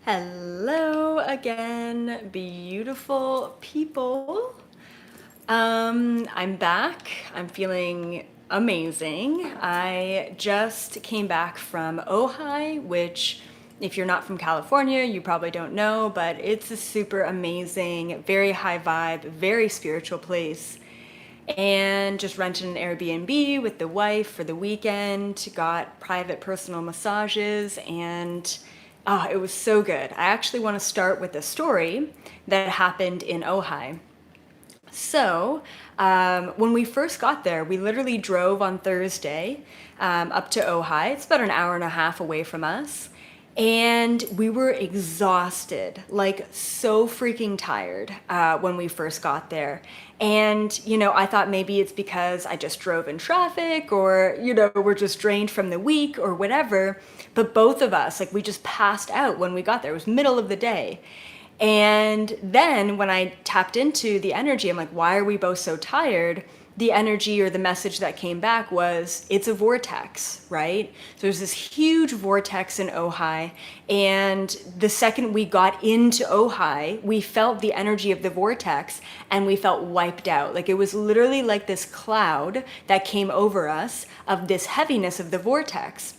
Hello again, beautiful people. I'm back. I'm feeling amazing. I just came back from Ojai, which, if you're not from California, you probably don't know, but it's a super amazing, very high vibe, very spiritual place. And just rented an Airbnb with the wife for the weekend, got private personal massages, and oh, it was so good. I actually want to start with a story that happened in Ojai. So, when we first got there, we literally drove on Thursday up to Ojai. It's about an hour and a half away from us. And we were exhausted, like so freaking tired when we first got there. And, I thought maybe it's because I just drove in traffic or, we're just drained from the week or whatever. But both of us, like, we just passed out when we got there. It was middle of the day. And then when I tapped into the energy, I'm like, why are we both so tired? The energy or the message that came back was, it's a vortex, right? So there's this huge vortex in Ojai. And the second we got into Ojai, we felt the energy of the vortex and we felt wiped out. Like it was literally like this cloud that came over us of this heaviness of the vortex.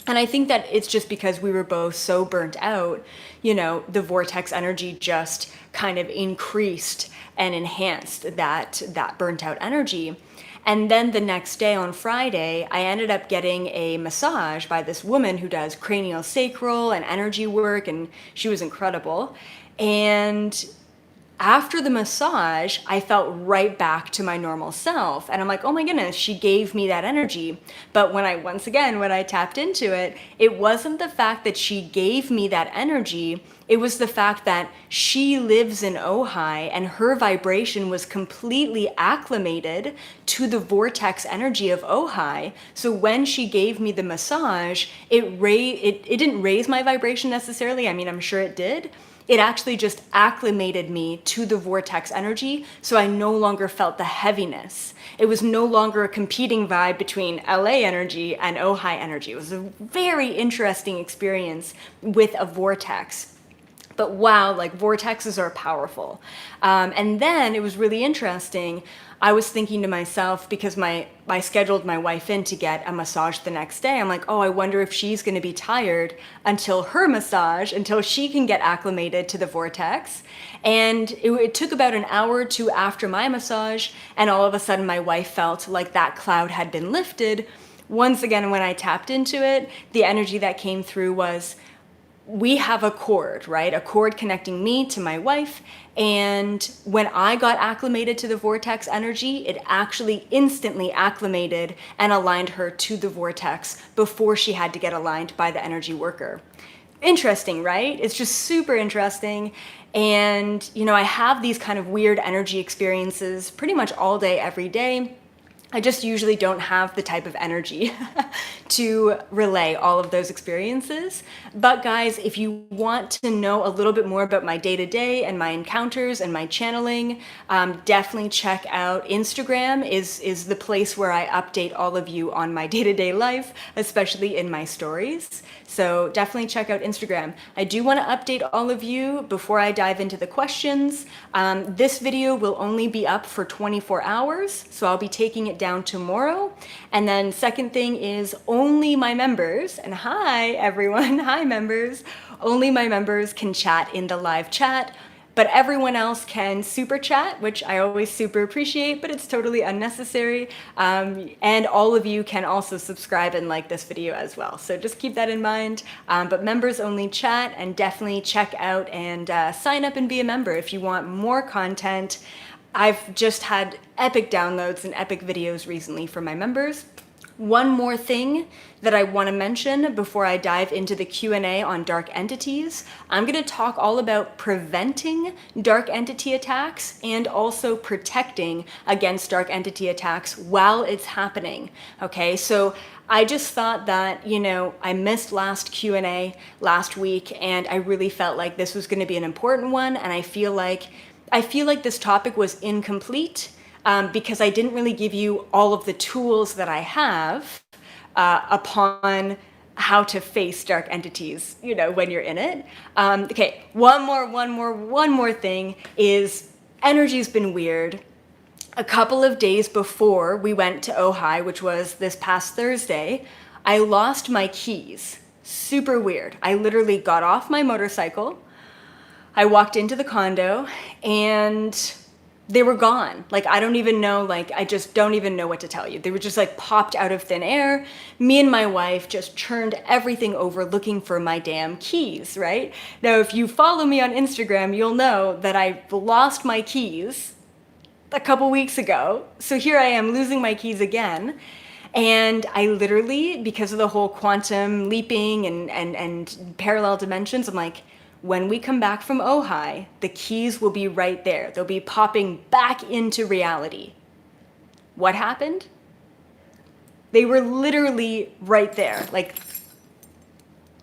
And I think that it's just because we were both so burnt out, the vortex energy just kind of increased and enhanced that burnt out energy. And then the next day on Friday, I ended up getting a massage by this woman who does cranial sacral and energy work, and she was incredible. And after the massage, I felt right back to my normal self. And I'm like, oh my goodness, she gave me that energy. But when I tapped into it, it wasn't the fact that she gave me that energy. It was the fact that she lives in Ojai and her vibration was completely acclimated to the vortex energy of Ojai. So when she gave me the massage, it didn't raise my vibration necessarily. I mean, I'm sure it did. It actually just acclimated me to the vortex energy, so I no longer felt the heaviness. It was no longer a competing vibe between LA energy and Ojai energy. It was a very interesting experience with a vortex. But wow, like vortexes are powerful. And then it was really interesting. I was thinking to myself, because I scheduled my wife in to get a massage the next day. I'm like, oh, I wonder if she's going to be tired until her massage, until she can get acclimated to the vortex. And it took about an hour or two after my massage, and all of a sudden my wife felt like that cloud had been lifted. Once again, when I tapped into it, the energy that came through was, we have a cord, right? A cord connecting me to my wife. And when I got acclimated to the vortex energy, it actually instantly acclimated and aligned her to the vortex before she had to get aligned by the energy worker. Interesting, right? It's just super interesting. And, I have these kind of weird energy experiences pretty much all day, every day. I just usually don't have the type of energy to relay all of those experiences. But guys, if you want to know a little bit more about my day-to-day and my encounters and my channeling, definitely check out Instagram is the place where I update all of you on my day-to-day life, especially in my stories. So definitely check out Instagram. I do want to update all of you before I dive into the questions. This video will only be up for 24 hours, so I'll be taking it down tomorrow. And then second thing is only my members, and hi everyone, hi members, only my members can chat in the live chat. But everyone else can super chat, which I always super appreciate, but it's totally unnecessary. And all of you can also subscribe and like this video as well. So just keep that in mind. But members only chat, and definitely check out and sign up and be a member if you want more content. I've just had epic downloads and epic videos recently for my members. One more thing that I want to mention before I dive into the Q&A on dark entities. I'm going to talk all about preventing dark entity attacks and also protecting against dark entity attacks while it's happening. Okay, so I just thought that, I missed last Q&A last week, and I really felt like this was going to be an important one, and I feel like this topic was incomplete. Because I didn't really give you all of the tools that I have upon how to face dark entities, when you're in it. Okay, one more thing is energy's been weird. A couple of days before we went to Ojai, which was this past Thursday, I lost my keys. Super weird. I literally got off my motorcycle. I walked into the condo and they were gone. Like, I don't even know, I just don't even know what to tell you. They were just popped out of thin air. Me and my wife just churned everything over looking for my damn keys, right? Now, if you follow me on Instagram, you'll know that I lost my keys a couple weeks ago. So here I am losing my keys again. And I literally, because of the whole quantum leaping and parallel dimensions, I'm like, when we come back from Ojai, the keys will be right there. They'll be popping back into reality. What happened? They were literally right there.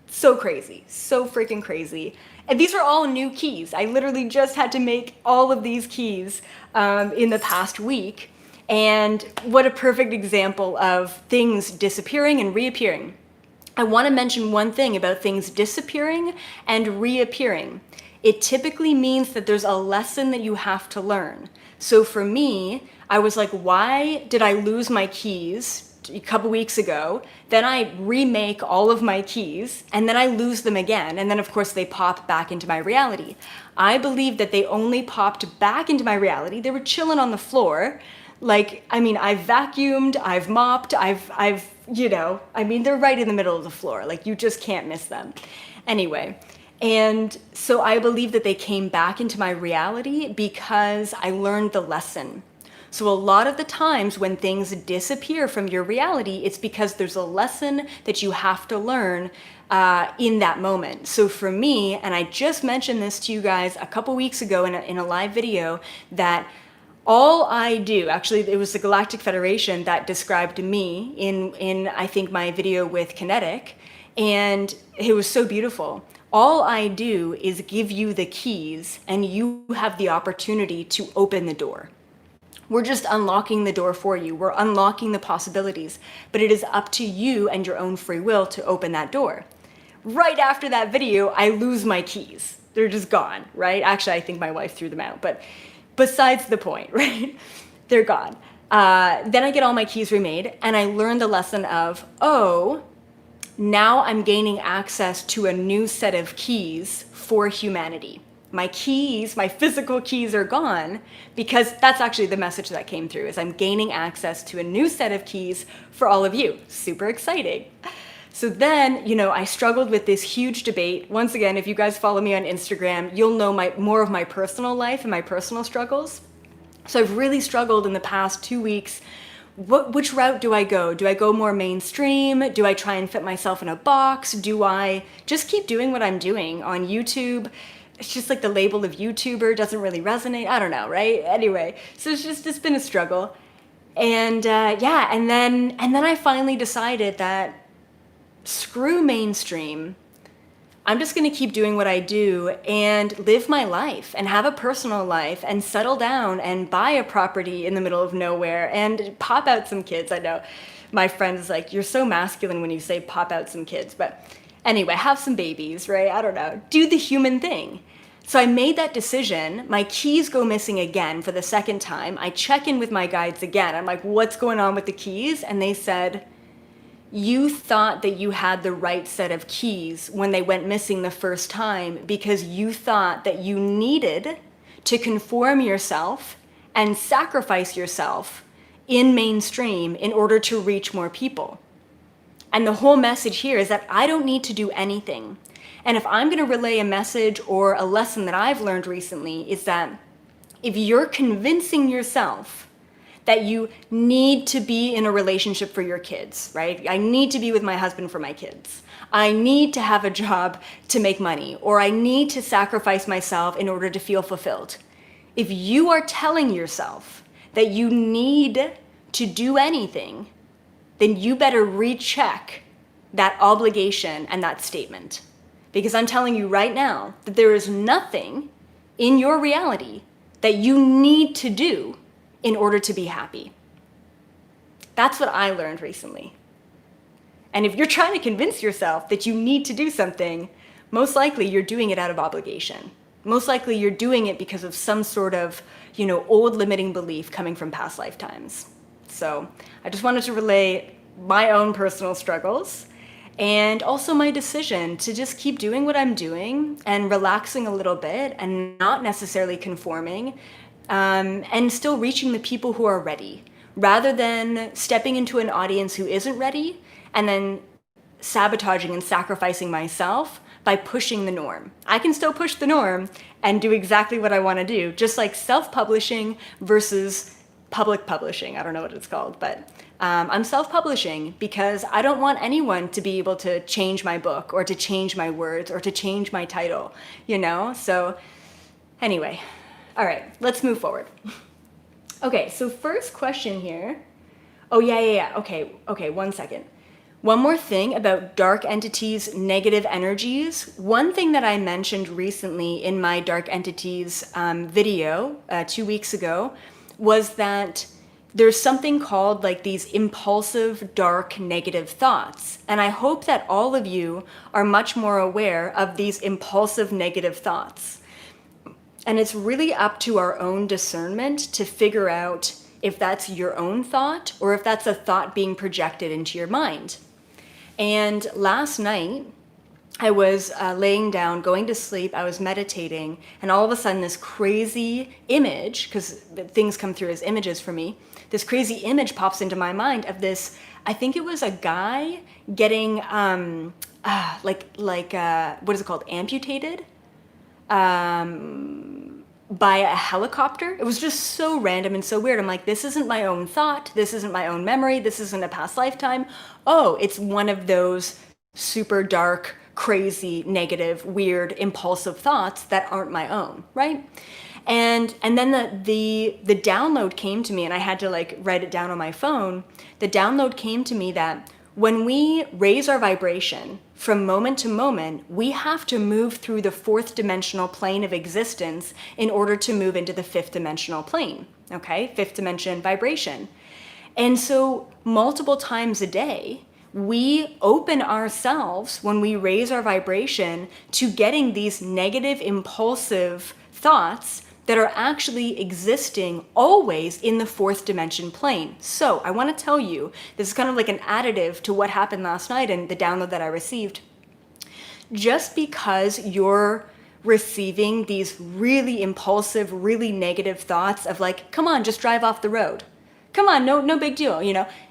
So crazy. So freaking crazy. And these are all new keys. I literally just had to make all of these keys in the past week. And what a perfect example of things disappearing and reappearing. I want to mention one thing about things disappearing and reappearing. It typically means that there's a lesson that you have to learn. So for me, I was like, why did I lose my keys a couple weeks ago? Then I remake all of my keys and then I lose them again. And then of course they pop back into my reality. I believe that they only popped back into my reality. They were chilling on the floor. I've vacuumed, I've mopped, they're right in the middle of the floor. You just can't miss them. Anyway, and so I believe that they came back into my reality because I learned the lesson. So a lot of the times when things disappear from your reality, it's because there's a lesson that you have to learn in that moment. So for me, and I just mentioned this to you guys a couple weeks ago in a live video, that all I do, actually, it was the Galactic Federation that described me in I think, my video with Kinetic, and it was so beautiful. All I do is give you the keys, and you have the opportunity to open the door. We're just unlocking the door for you. We're unlocking the possibilities, but it is up to you and your own free will to open that door. Right after that video, I lose my keys. They're just gone, right? Actually, I think my wife threw them out, but besides the point, right? They're gone. Then I get all my keys remade and I learn the lesson of, now I'm gaining access to a new set of keys for humanity. My keys, my physical keys are gone because that's actually the message that came through, is I'm gaining access to a new set of keys for all of you. Super exciting. So then, I struggled with this huge debate. Once again, if you guys follow me on Instagram, you'll know more of my personal life and my personal struggles. So I've really struggled in the past 2 weeks. Which route do I go? Do I go more mainstream? Do I try and fit myself in a box? Do I just keep doing what I'm doing on YouTube? It's just the label of YouTuber doesn't really resonate. I don't know, right? Anyway, so it's been a struggle. And and then I finally decided that screw mainstream. I'm just going to keep doing what I do and live my life and have a personal life and settle down and buy a property in the middle of nowhere and pop out some kids. I know my friend is like, you're so masculine when you say pop out some kids. But anyway, have some babies, right? I don't know. Do the human thing. So I made that decision. My keys go missing again for the second time. I check in with my guides again. I'm like, what's going on with the keys? And they said, you thought that you had the right set of keys when they went missing the first time because you thought that you needed to conform yourself and sacrifice yourself in mainstream in order to reach more people. And the whole message here is that I don't need to do anything. And if I'm going to relay a message or a lesson that I've learned recently, is that if you're convincing yourself that you need to be in a relationship for your kids, right? I need to be with my husband for my kids. I need to have a job to make money, or I need to sacrifice myself in order to feel fulfilled. If you are telling yourself that you need to do anything, then you better recheck that obligation and that statement. Because I'm telling you right now that there is nothing in your reality that you need to do in order to be happy. That's what I learned recently. And if you're trying to convince yourself that you need to do something, most likely you're doing it out of obligation. Most likely you're doing it because of some sort of, old limiting belief coming from past lifetimes. So I just wanted to relay my own personal struggles and also my decision to just keep doing what I'm doing and relaxing a little bit and not necessarily conforming, and still reaching the people who are ready, rather than stepping into an audience who isn't ready and then sabotaging and sacrificing myself by pushing the norm. I can still push the norm and do exactly what I want to do, just like self-publishing versus public publishing. I don't know what it's called, but I'm self-publishing because I don't want anyone to be able to change my book or to change my words or to change my title, So anyway, all right, let's move forward. Okay, so first question here. Oh, yeah. Okay, 1 second. One more thing about dark entities, negative energies. One thing that I mentioned recently in my dark entities video 2 weeks ago was that there's something called like these impulsive, dark, negative thoughts. And I hope that all of you are much more aware of these impulsive, negative thoughts. And it's really up to our own discernment to figure out if that's your own thought or if that's a thought being projected into your mind. And last night, I was laying down, going to sleep, I was meditating, and all of a sudden this crazy image, because things come through as images for me, this crazy image pops into my mind of this, I think it was a guy getting, what is it called, amputated? By a helicopter. It was just so random and so weird. I'm like, this isn't my own thought. This isn't my own memory. This isn't a past lifetime. Oh, it's one of those super dark, crazy, negative, weird, impulsive thoughts that aren't my own, right? And then the download came to me, and I had to like write it down on my phone. The download came to me that when we raise our vibration from moment to moment, we have to move through the fourth dimensional plane of existence in order to move into the fifth dimensional plane, okay? Fifth dimension vibration. And so multiple times a day, we open ourselves when we raise our vibration to getting these negative, impulsive thoughts that are actually existing always in the fourth dimension plane. So I want to tell you, this is kind of like an additive to what happened last night and the download that I received. Just because you're receiving these really impulsive, really negative thoughts of like, come on, just drive off the road. Come on, no big deal,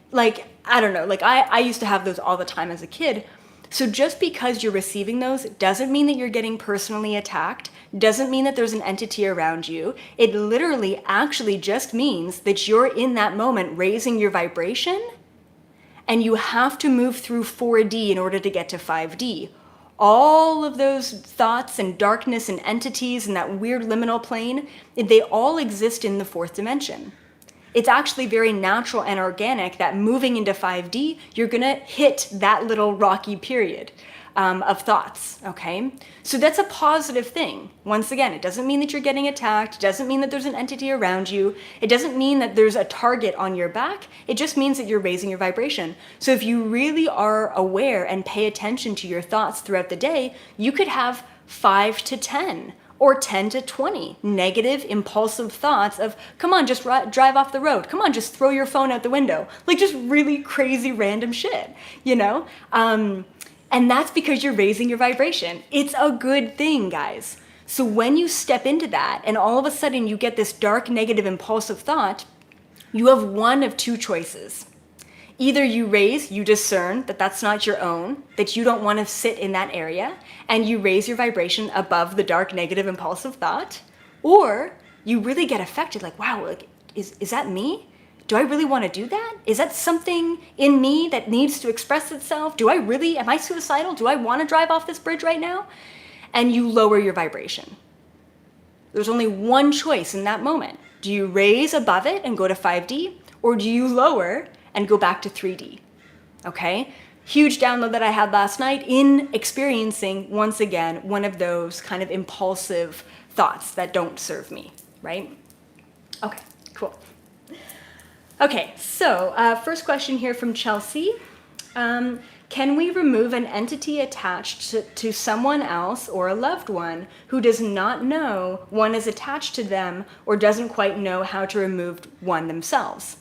Like, I don't know, like I used to have those all the time as a kid. So just because you're receiving those doesn't mean that you're getting personally attacked, doesn't mean that there's an entity around you. It literally actually just means that you're in that moment raising your vibration, and you have to move through 4D in order to get to 5D. All of those thoughts and darkness and entities and that weird liminal plane, they all exist in the fourth dimension. It's actually very natural and organic that moving into 5D, you're gonna hit that little rocky period of thoughts, okay? So that's a positive thing. Once again, it doesn't mean that you're getting attacked. It doesn't mean that there's an entity around you. It doesn't mean that there's a target on your back. It just means that you're raising your vibration. So if you really are aware and pay attention to your thoughts throughout the day, you could have 5 to 10 or 10 to 20 negative, impulsive thoughts of, come on, just drive off the road. Come on, just throw your phone out the window. Like just really crazy random shit, And that's because you're raising your vibration. It's a good thing, guys. So when you step into that and all of a sudden you get this dark, negative, impulsive thought, you have one of two choices. Either you discern that that's not your own, that you don't want to sit in that area, and you raise your vibration above the dark, negative, impulsive thought, or you really get affected, like, wow, like, is that me? Do I really want to do that? Is that something in me that needs to express itself? Am I suicidal? Do I want to drive off this bridge right now? And you lower your vibration. There's only one choice in that moment. Do you raise above it and go to 5D, or do you lower and go back to 3D, okay? Huge download that I had last night in experiencing, once again, one of those kind of impulsive thoughts that don't serve me, right? Okay, cool. Okay, so first question here from Chelsea. Can we remove an entity attached to someone else or a loved one who does not know one is attached to them or doesn't quite know how to remove one themselves?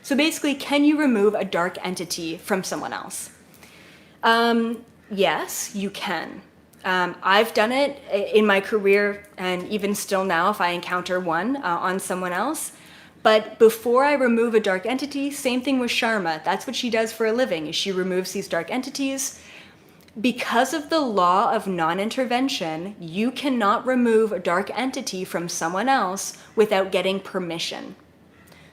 So basically, can you remove a dark entity from someone else? Yes, you can. I've done it in my career, and even still now if I encounter one on someone else. But before I remove a dark entity, same thing with Sharma. That's what she does for a living, is she removes these dark entities. Because of the law of non-intervention, you cannot remove a dark entity from someone else without getting permission.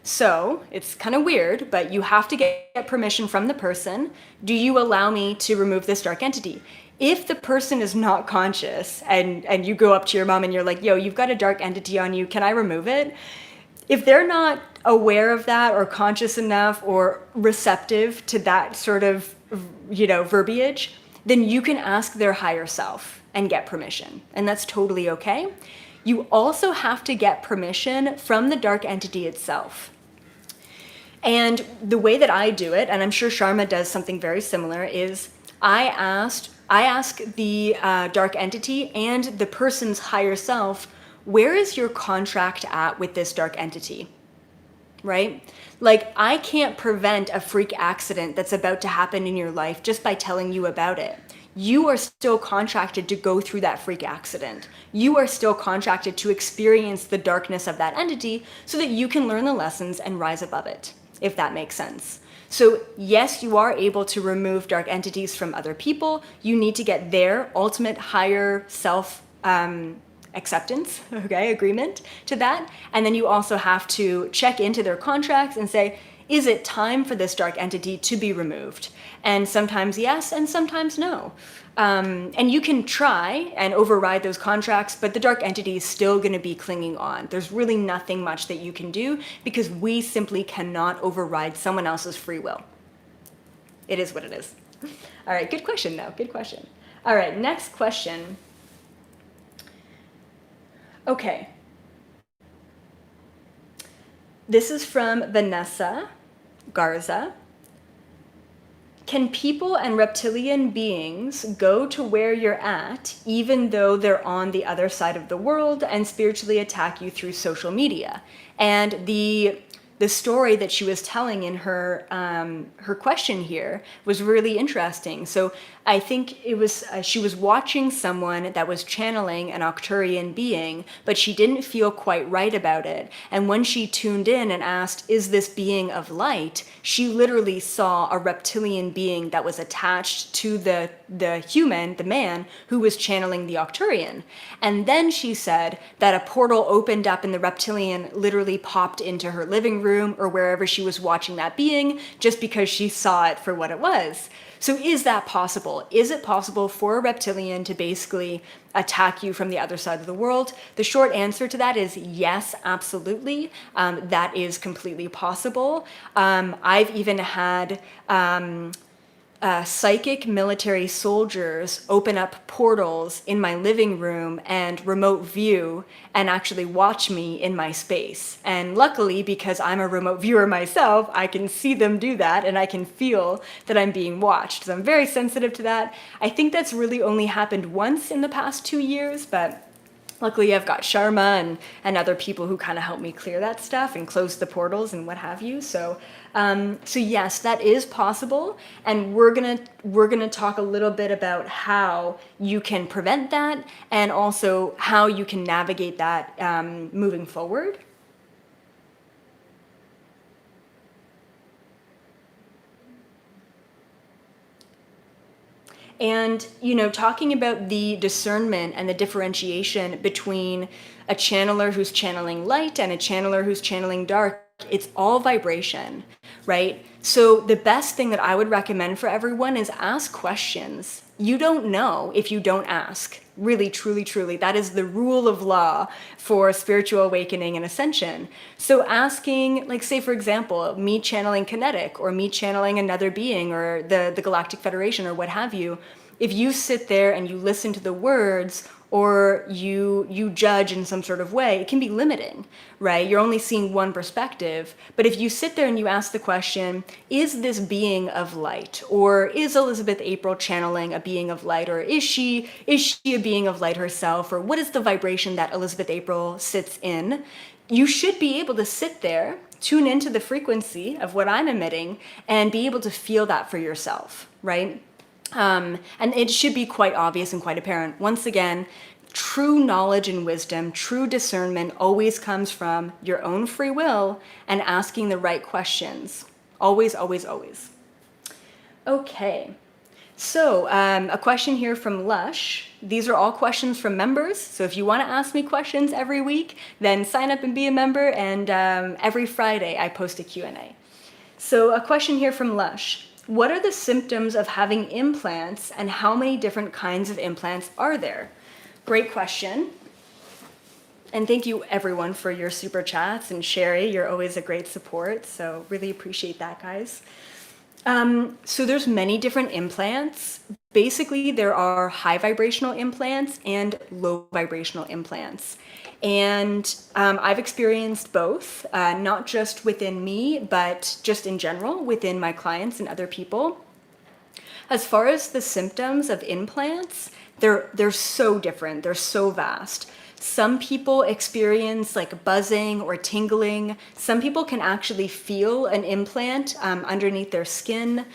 So it's kind of weird, but you have to get permission from the person. Do you allow me to remove this dark entity? If the person is not conscious and you go up to your mom and you're like, yo, you've got a dark entity on you, can I remove it? If they're not aware of that or conscious enough or receptive to that sort of, verbiage, then you can ask their higher self and get permission. And that's totally okay. You also have to get permission from the dark entity itself. And the way that I do it, and I'm sure Sharma does something very similar, is I ask the dark entity and the person's higher self, where is your contract at with this dark entity? Right? Like, I can't prevent a freak accident that's about to happen in your life just by telling you about it. You are still contracted to go through that freak accident. You are still contracted to experience the darkness of that entity so that you can learn the lessons and rise above it, if that makes sense. So yes, you are able to remove dark entities from other people. You need to get their ultimate higher self acceptance, agreement to that. And then you also have to check into their contracts and say, is it time for this dark entity to be removed? And sometimes yes, and sometimes no. And you can try and override those contracts, but the dark entity is still going to be clinging on. There's really nothing much that you can do because we simply cannot override someone else's free will. It is what it is. All right, good question though, good question. All right, next question. Okay. This is from Vanessa Garza. Can people and reptilian beings go to where you're at, even though they're on the other side of the world, and spiritually attack you through social media? And the story that she was telling in her her question here was really interesting. So I think it was she was watching someone that was channeling an Arcturian being, but she didn't feel quite right about it. And when she tuned in and asked, "Is this being of light?" she literally saw a reptilian being that was attached to the human, the man, who was channeling the Arcturian. And then she said that a portal opened up and the reptilian literally popped into her living room or wherever she was watching that being just because she saw it for what it was. So is that possible? Is it possible for a reptilian to basically attack you from the other side of the world? The short answer to that is yes, absolutely. That is completely possible. I've even had psychic military soldiers open up portals in my living room and remote view and actually watch me in my space. And luckily, because I'm a remote viewer myself, I can see them do that and I can feel that I'm being watched. So I'm very sensitive to that. I think that's really only happened once in the past 2 years, but luckily I've got Sharma and other people who kind of help me clear that stuff and close the portals and what have you. So yes, that is possible, and we're gonna talk a little bit about how you can prevent that and also how you can navigate that moving forward. And, talking about the discernment and the differentiation between a channeler who's channeling light and a channeler who's channeling dark, it's all vibration, right? So the best thing that I would recommend for everyone is ask questions. You don't know if you don't ask. Really, truly, truly. That is the rule of law for spiritual awakening and ascension. So asking, like, say, for example, me channeling kinetic or me channeling another being or the Galactic Federation or what have you, if you sit there and you listen to the words or you judge in some sort of way, it can be limiting, right? You're only seeing one perspective. But if you sit there and you ask the question, is this being of light? Or is Elizabeth April channeling a being of light? Or is she a being of light herself? Or what is the vibration that Elizabeth April sits in? You should be able to sit there, tune into the frequency of what I'm emitting, and be able to feel that for yourself, right? And it should be quite obvious and quite apparent. Once again, true knowledge and wisdom, true discernment always comes from your own free will and asking the right questions. Always, always, always. Okay. So a question here from Lush. These are all questions from members. So if you want to ask me questions every week, then sign up and be a member. And every Friday I post a Q&A. So a question here from Lush. What are the symptoms of having implants, and how many different kinds of implants are there? Great question. And thank you everyone for your super chats, and Sherry, you're always a great support. So really appreciate that, guys. So there's many different implants. Basically, there are high vibrational implants and low vibrational implants. And I've experienced both, not just within me, but just in general within my clients and other people. As far as the symptoms of implants, they're so different. They're so vast. Some people experience like buzzing or tingling. Some people can actually feel an implant underneath their skin.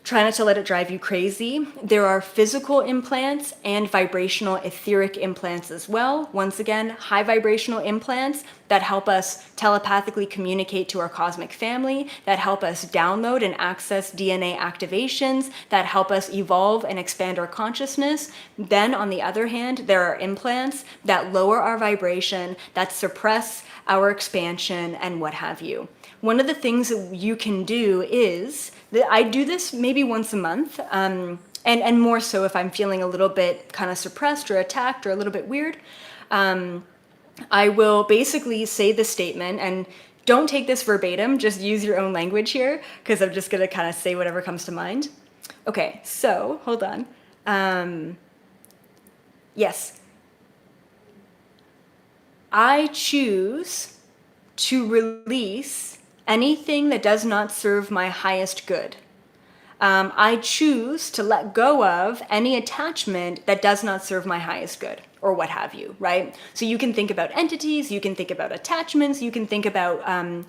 Try not to let it drive you crazy. There are physical implants and vibrational etheric implants as well. Once again, high vibrational implants that help us telepathically communicate to our cosmic family, that help us download and access DNA activations, that help us evolve and expand our consciousness. Then on the other hand, there are implants that lower our vibration, that suppress our expansion and what have you. One of the things that you can do is, that I do this maybe once a month, and more so if I'm feeling a little bit kind of suppressed or attacked or a little bit weird. I will basically say the statement, and don't take this verbatim, just use your own language here, because I'm just going to kind of say whatever comes to mind. Okay, so hold on. Yes. I choose to release anything that does not serve my highest good. I choose to let go of any attachment that does not serve my highest good, or what have you, right? So you can think about entities, you can think about attachments, you can think about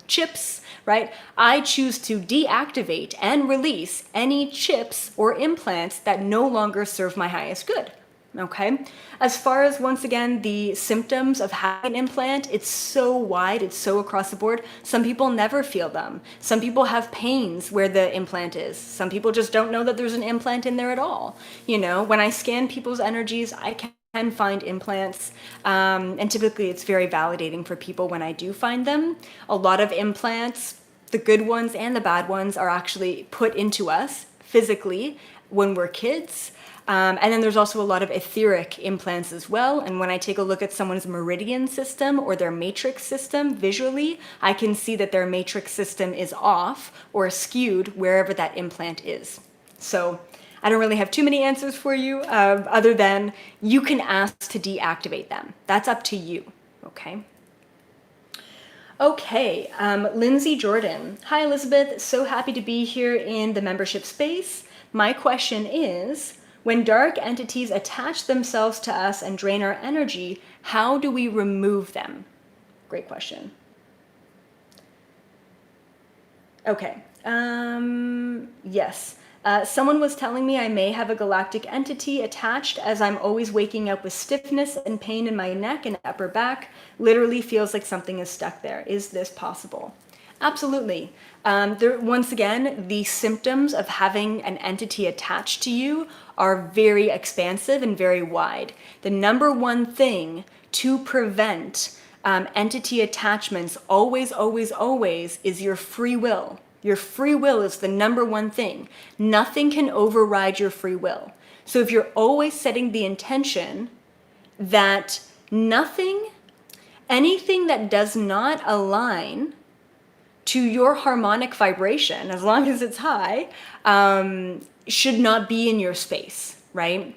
chips, right? I choose to deactivate and release any chips or implants that no longer serve my highest good. Okay. As far as, once again, the symptoms of having an implant, it's so wide, it's so across the board. Some people never feel them. Some people have pains where the implant is. Some people just don't know that there's an implant in there at all. You know, when I scan people's energies, I can find implants, and typically it's very validating for people when I do find them. A lot of implants, the good ones and the bad ones, are actually put into us physically when we're kids. And then there's also a lot of etheric implants as well. And when I take a look at someone's meridian system or their matrix system visually, I can see that their matrix system is off or skewed wherever that implant is. So I don't really have too many answers for you, other than you can ask to deactivate them. That's up to you, okay? Okay, Lindsay Jordan. Hi, Elizabeth. So happy to be here in the membership space. My question is, when dark entities attach themselves to us and drain our energy, how do we remove them? Great question. Okay. Yes. Someone was telling me I may have a galactic entity attached, as I'm always waking up with stiffness and pain in my neck and upper back. Literally feels like something is stuck there. Is this possible? Absolutely. Once again, the symptoms of having an entity attached to you are very expansive and very wide. The number one thing to prevent entity attachments always, always, always is your free will. Your free will is the number one thing. Nothing can override your free will. So if you're always setting the intention that anything that does not align to your harmonic vibration, as long as it's high, should not be in your space, right?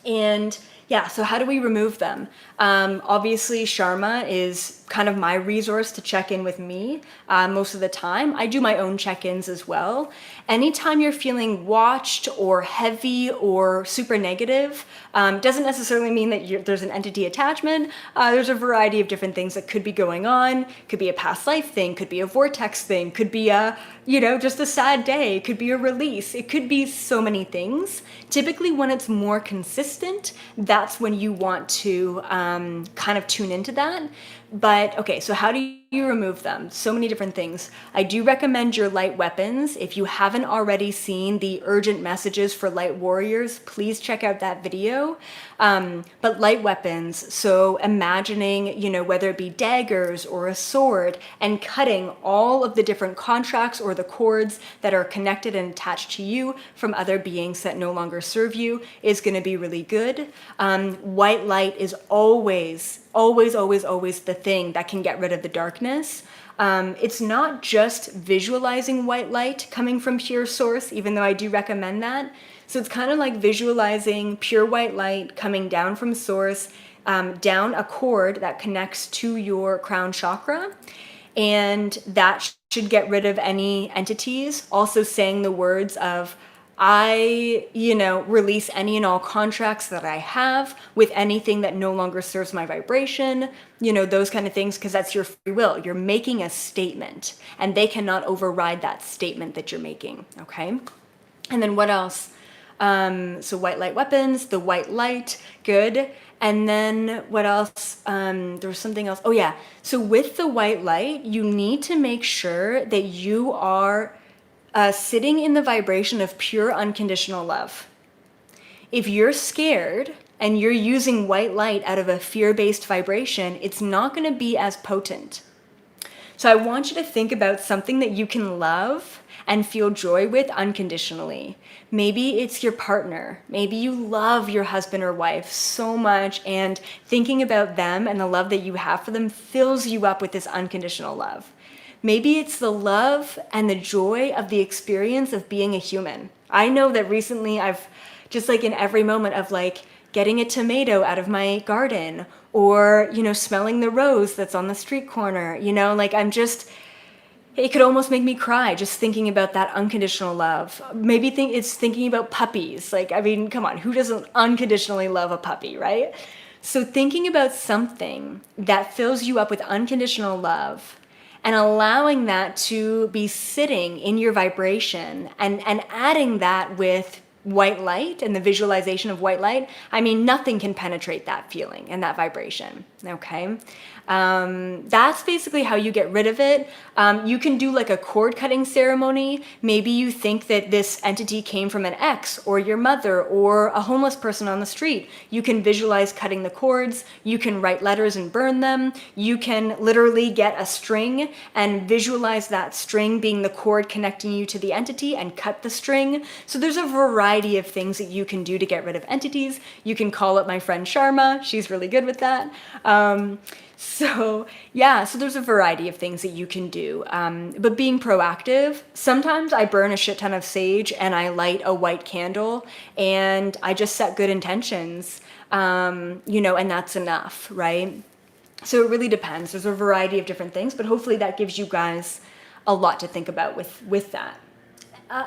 And Yeah, so how do we remove them? Obviously, Sharma is kind of my resource to check in with me most of the time. I do my own check-ins as well. Anytime you're feeling watched or heavy or super negative, doesn't necessarily mean that there's an entity attachment. There's a variety of different things that could be going on. Could be a past life thing, could be a vortex thing, could be a, just a sad day, it could be a release. It could be so many things. Typically when it's more consistent, that's when you want to kind of tune into that. But okay, so how do you remove them? So many different things. I do recommend your light weapons. If you haven't already seen the urgent messages for light warriors, please check out that video. But light weapons, so imagining, whether it be daggers or a sword, and cutting all of the different contracts or the cords that are connected and attached to you from other beings that no longer serve you is going to be really good. White light is always the thing that can get rid of the darkness. It's not just visualizing white light coming from pure source, even though I do recommend that. So it's kind of like visualizing pure white light coming down from source, down a cord that connects to your crown chakra. And that should get rid of any entities. Also saying the words of, I, release any and all contracts that I have with anything that no longer serves my vibration, those kind of things, because that's your free will. You're making a statement and they cannot override that statement that you're making, okay? And then what else? So white light weapons, the white light, good. And then what else? There was something else. Oh yeah. So with the white light, you need to make sure that you are sitting in the vibration of pure unconditional love. If you're scared and you're using white light out of a fear-based vibration, it's not going to be as potent. So I want you to think about something that you can love and feel joy with unconditionally. Maybe it's your partner. Maybe you love your husband or wife so much, and thinking about them and the love that you have for them fills you up with this unconditional love. Maybe it's the love and the joy of the experience of being a human. I know that recently I've just in every moment of getting a tomato out of my garden, or, smelling the rose that's on the street corner, it could almost make me cry just thinking about that unconditional love. Maybe it's thinking about puppies. Come on, who doesn't unconditionally love a puppy, right? So thinking about something that fills you up with unconditional love and allowing that to be sitting in your vibration, and adding that with white light and the visualization of white light, nothing can penetrate that feeling and that vibration, okay? That's basically how you get rid of it. You can do a cord cutting ceremony. Maybe you think that this entity came from an ex or your mother or a homeless person on the street. You can visualize cutting the cords. You can write letters and burn them. You can literally get a string and visualize that string being the cord connecting you to the entity and cut the string. So there's a variety of things that you can do to get rid of entities. You can call up my friend Sharma. She's really good with that. So there's a variety of things that you can do. But being proactive, sometimes I burn a shit ton of sage and I light a white candle and I just set good intentions, and that's enough, right? So it really depends. There's a variety of different things, but hopefully that gives you guys a lot to think about with that.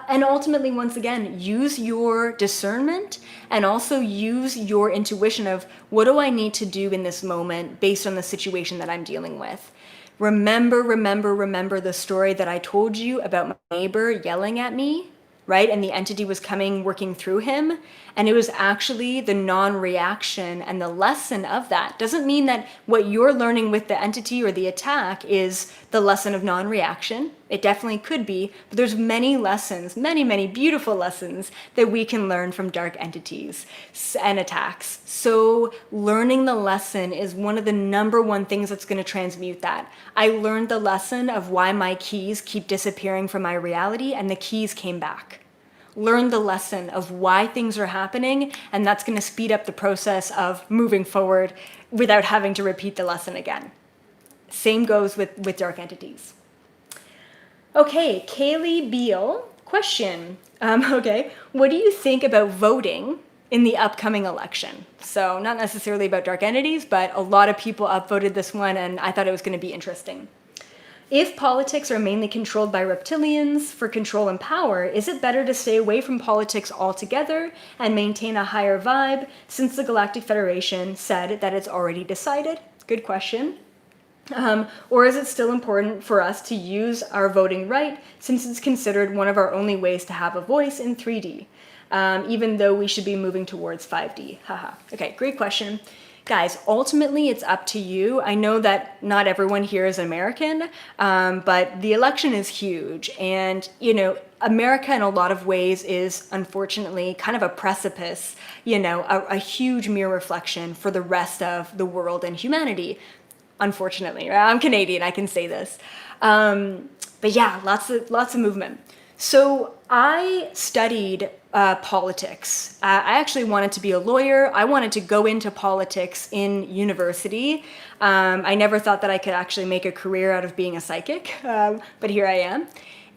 And ultimately, once again, use your discernment and also use your intuition of what do I need to do in this moment based on the situation that I'm dealing with. Remember the story that I told you about my neighbor yelling at me, right? And the entity was working through him. And it was actually the non-reaction and the lesson of that. Doesn't mean that what you're learning with the entity or the attack is the lesson of non-reaction. It definitely could be, but there's many lessons, many beautiful lessons that we can learn from dark entities and attacks. So learning the lesson is one of the number one things that's going to transmute that. I learned the lesson of why my keys keep disappearing from my reality, and the keys came back. Learn the lesson of why things are happening, and that's going to speed up the process of moving forward without having to repeat the lesson again. Same goes with dark entities. Okay, Kaylee Beal, question. What do you think about voting in the upcoming election. So not necessarily about dark entities, but a lot of people upvoted this one, and I thought it was going to be interesting. If politics are mainly controlled by reptilians for control and power, is it better to stay away from politics altogether and maintain a higher vibe, since the Galactic Federation said that it's already decided? Good question. Or is it still important for us to use our voting right, since it's considered one of our only ways to have a voice in 3D, even though we should be moving towards 5D? Haha. Okay, great question. Guys, ultimately, it's up to you. I know that not everyone here is American, but the election is huge. And, you know, America in a lot of ways is, unfortunately, kind of a precipice, you know, a huge mirror reflection for the rest of the world and humanity. Unfortunately, right? I'm Canadian, I can say this. But yeah, lots of movement. So I studied politics. I actually wanted to be a lawyer. I wanted to go into politics in university. I never thought that I could actually make a career out of being a psychic, but here I am.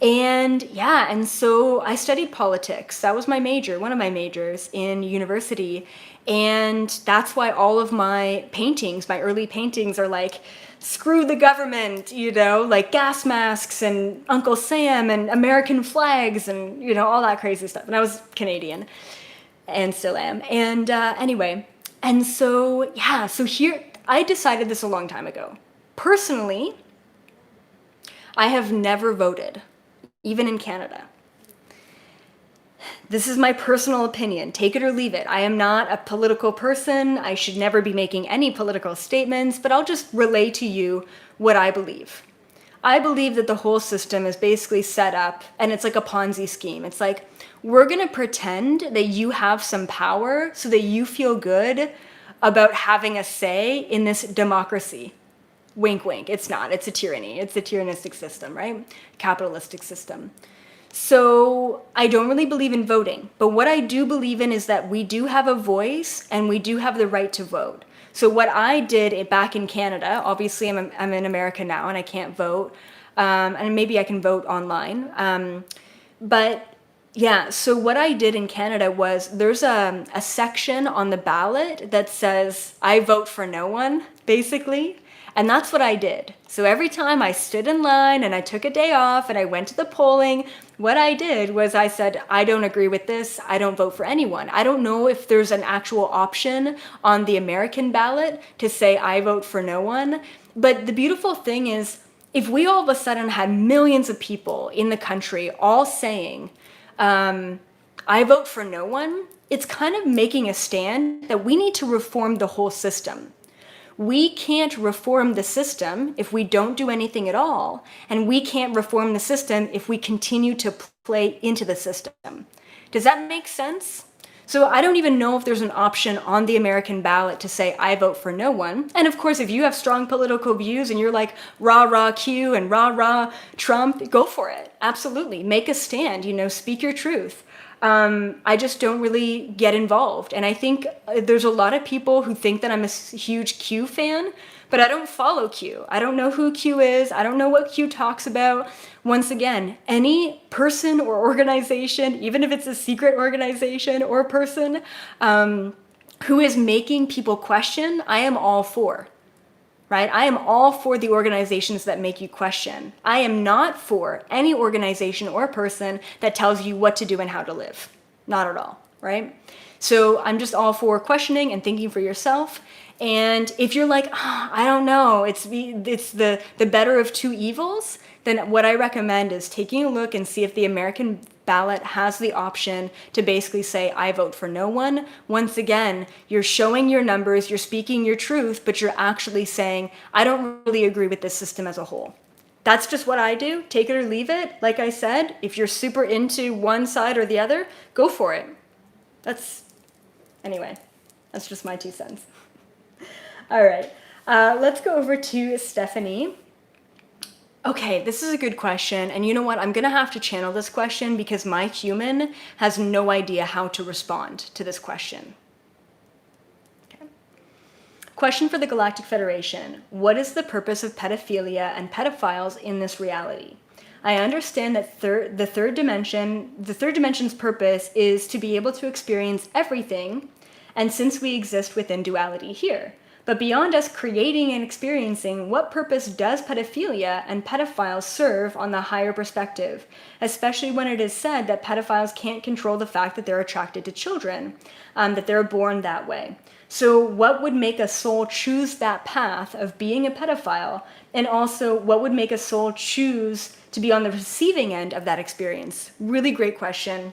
And yeah, and so I studied politics. That was my major, one of my majors in university. And that's why all of my paintings, my early paintings, are like, screw the government, you know, like gas masks and Uncle Sam and American flags and, you know, all that crazy stuff. And I was Canadian and still am. And anyway, and so, yeah, so here, I decided this a long time ago. Personally, I have never voted, even in Canada. This is my personal opinion. Take it or leave it. I am not a political person. I should never be making any political statements, but I'll just relay to you what I believe. I believe that the whole system is basically set up, and it's like a Ponzi scheme. It's like, we're going to pretend that you have some power so that you feel good about having a say in this democracy. Wink, wink. It's not. It's a tyranny. It's a tyrannistic system, right? Capitalistic system. So I don't really believe in voting, but what I do believe in is that we do have a voice and we do have the right to vote. So what I did back in Canada, obviously I'm in America now and I can't vote, and maybe I can vote online. But yeah, so what I did in Canada was there's a section on the ballot that says I vote for no one, basically. And that's what I did. So every time I stood in line and I took a day off and I went to the polling, what I did was I said, I don't agree with this. I don't vote for anyone. I don't know if there's an actual option on the American ballot to say I vote for no one. But the beautiful thing is, if we all of a sudden had millions of people in the country all saying, I vote for no one, it's kind of making a stand that we need to reform the whole system. We can't reform the system if we don't do anything at all, and we can't reform the system if we continue to play into the system. Does that make sense? So I don't even know if there's an option on the American ballot to say I vote for no one. And of course, if you have strong political views and you're like rah rah Q and rah rah Trump, go for it. Absolutely. Make a stand, you know, speak your truth. I just don't really get involved. And I think there's a lot of people who think that I'm a huge Q fan, but I don't follow Q. I don't know who Q is. I don't know what Q talks about. Once again, any person or organization, even if it's a secret organization or person, who is making people question, I am all for. Right? I am all for the organizations that make you question. I am not for any organization or person that tells you what to do and how to live. Not at all, right? So I'm just all for questioning and thinking for yourself. And if you're like, oh, I don't know, it's the better of two evils, then what I recommend is taking a look and see if the American ballot has the option to basically say, I vote for no one. Once again, you're showing your numbers, you're speaking your truth, but you're actually saying, I don't really agree with this system as a whole. That's just what I do. Take it or leave it. Like I said, if you're super into one side or the other, go for it. Anyway, that's just my 2 cents. All right, let's go over to Stephanie. Okay, this is a good question, and you know what? I'm gonna have to channel this question because my human has no idea how to respond to this question. Okay. Question for the Galactic Federation. What is the purpose of pedophilia and pedophiles in this reality? I understand that the third dimension's purpose is to be able to experience everything, and since we exist within duality here. But beyond us creating and experiencing, what purpose does pedophilia and pedophiles serve on the higher perspective, especially when it is said that pedophiles can't control the fact that they're attracted to children, that they're born that way. So what would make a soul choose that path of being a pedophile? And also, what would make a soul choose to be on the receiving end of that experience? Really great question.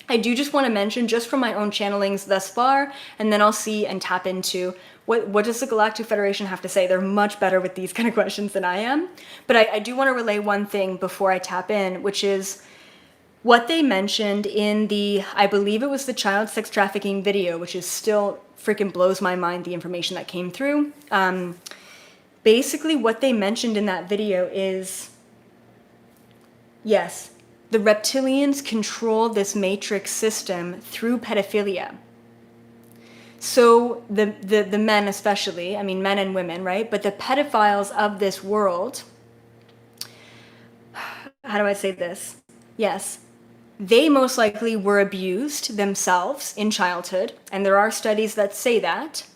I do just want to mention, just from my own channelings thus far, and then I'll see and tap into what does the Galactic Federation have to say. They're much better with these kind of questions than I am. But I do want to relay one thing before I tap in, which is what they mentioned in the, I believe it was the child sex trafficking video, which is still freaking blows my mind, the information that came through. Basically, what they mentioned in that video is, yes, the reptilians control this matrix system through pedophilia. So the men especially, I mean men and women, right? But the pedophiles of this world, how do I say this? Yes, they most likely were abused themselves in childhood, and there are studies that say that.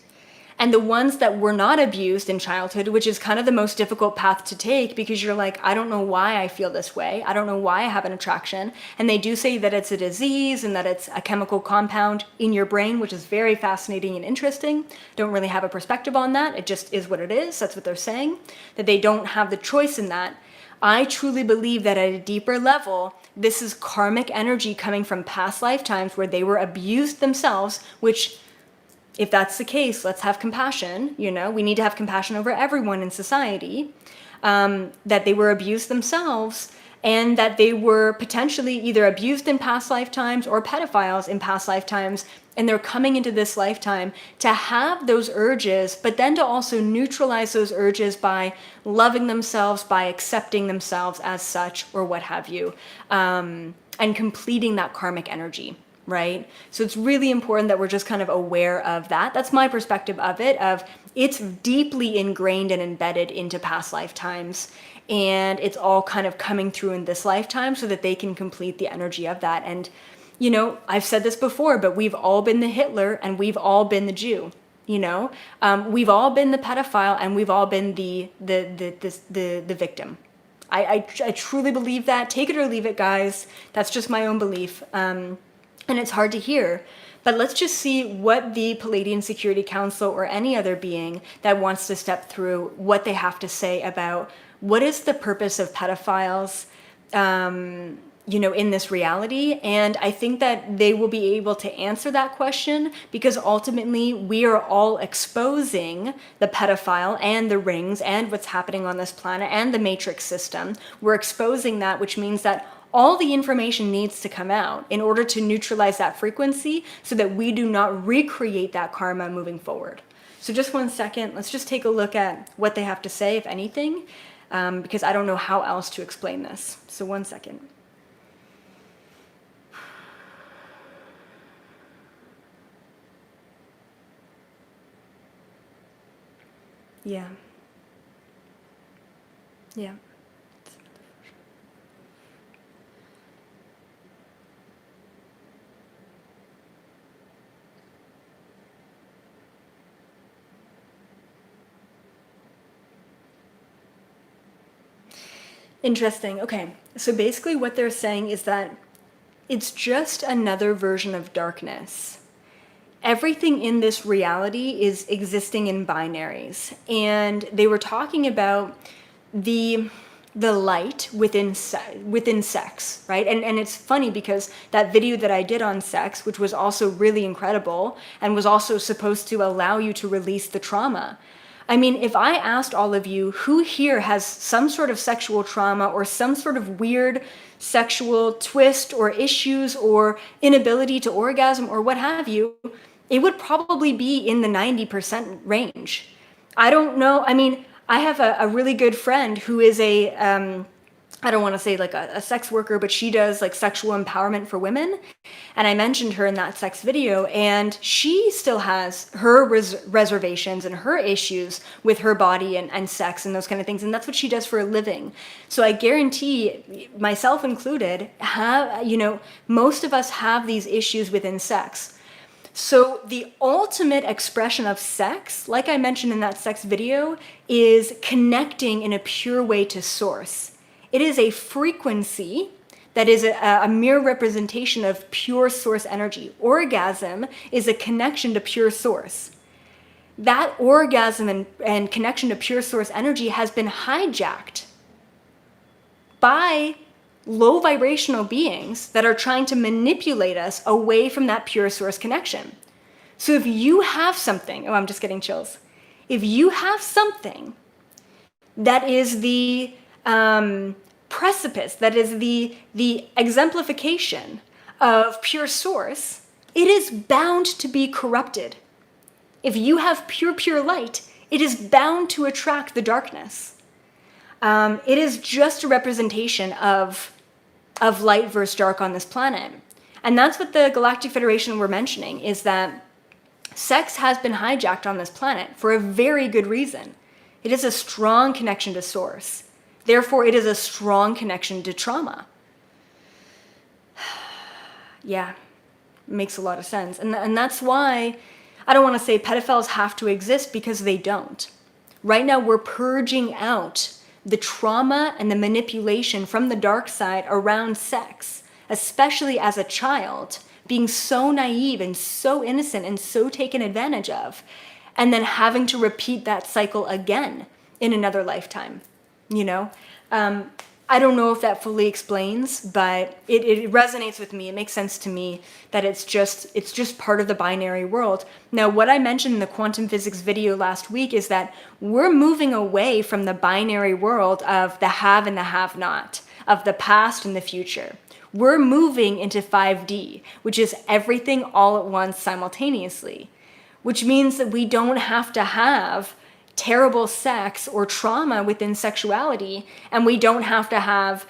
And the ones that were not abused in childhood, which is kind of the most difficult path to take, because you're like, I don't know why I feel this way. I don't know why I have an attraction. And they do say that it's a disease and that it's a chemical compound in your brain, which is very fascinating and interesting. Don't really have a perspective on that. It just is what it is. That's what they're saying, that they don't have the choice in that. I truly believe that at a deeper level, this is karmic energy coming from past lifetimes where they were abused themselves, which, if that's the case, let's have compassion. You know, we need to have compassion over everyone in society, that they were abused themselves, and that they were potentially either abused in past lifetimes or pedophiles in past lifetimes, and they're coming into this lifetime to have those urges, but then to also neutralize those urges by loving themselves, by accepting themselves as such, or what have you, and completing that karmic energy. Right? So it's really important that we're just kind of aware of that. That's my perspective of it, of it's deeply ingrained and embedded into past lifetimes, and it's all kind of coming through in this lifetime so that they can complete the energy of that. And, you know, I've said this before, but we've all been the Hitler and we've all been the Jew. You know, we've all been the pedophile and we've all been the victim. I truly believe that. Take it or leave it, guys. That's just my own belief. And it's hard to hear, but let's just see what the Palladian Security Council or any other being that wants to step through, what they have to say about what is the purpose of pedophiles, you know, in this reality. And I think that they will be able to answer that question, because ultimately we are all exposing the pedophile and the rings and what's happening on this planet and the matrix system. We're exposing that, which means that all the information needs to come out in order to neutralize that frequency so that we do not recreate that karma moving forward. So just 1 second, let's just take a look at what they have to say, if anything, because I don't know how else to explain this. So 1 second. Yeah. Yeah. Interesting. Okay. So basically what they're saying is that it's just another version of darkness. Everything in this reality is existing in binaries. And they were talking about the light within sex, right? And it's funny because that video that I did on sex, which was also really incredible and was also supposed to allow you to release the trauma. I mean, if I asked all of you who here has some sort of sexual trauma or some sort of weird sexual twist or issues or inability to orgasm or what have you, it would probably be in the 90% range. I don't know. I mean, I have a really good friend who is a I don't want to say like a sex worker, but she does like sexual empowerment for women. And I mentioned her in that sex video, and she still has her reservations and her issues with her body and sex and those kind of things. And that's what she does for a living. So I guarantee, myself included, most of us have these issues within sex. So the ultimate expression of sex, like I mentioned in that sex video, is connecting in a pure way to source. It is a frequency that is a mere representation of pure source energy. Orgasm is a connection to pure source. That orgasm and connection to pure source energy has been hijacked by low vibrational beings that are trying to manipulate us away from that pure source connection. So if you have something, I'm just getting chills. If you have something that is the precipice, that is the exemplification of pure source, it is bound to be corrupted. If you have pure light, it is bound to attract the darkness. It is just a representation of light versus dark on this planet. And that's what the Galactic Federation were mentioning, is that sex has been hijacked on this planet for a very good reason. It is a strong connection to source. Therefore, it is a strong connection to trauma. Yeah, makes a lot of sense. And that's why I don't want to say pedophiles have to exist, because they don't. Right now, we're purging out the trauma and the manipulation from the dark side around sex, especially as a child, being so naive and so innocent and so taken advantage of, and then having to repeat that cycle again in another lifetime. I don't know if that fully explains, but it resonates with me. It makes sense to me that it's just part of the binary world. Now, what I mentioned in the quantum physics video last week is that we're moving away from the binary world of the have and the have not, of the past and the future. We're moving into 5D, which is everything all at once simultaneously, which means that we don't have to have terrible sex or trauma within sexuality, and we don't have to have,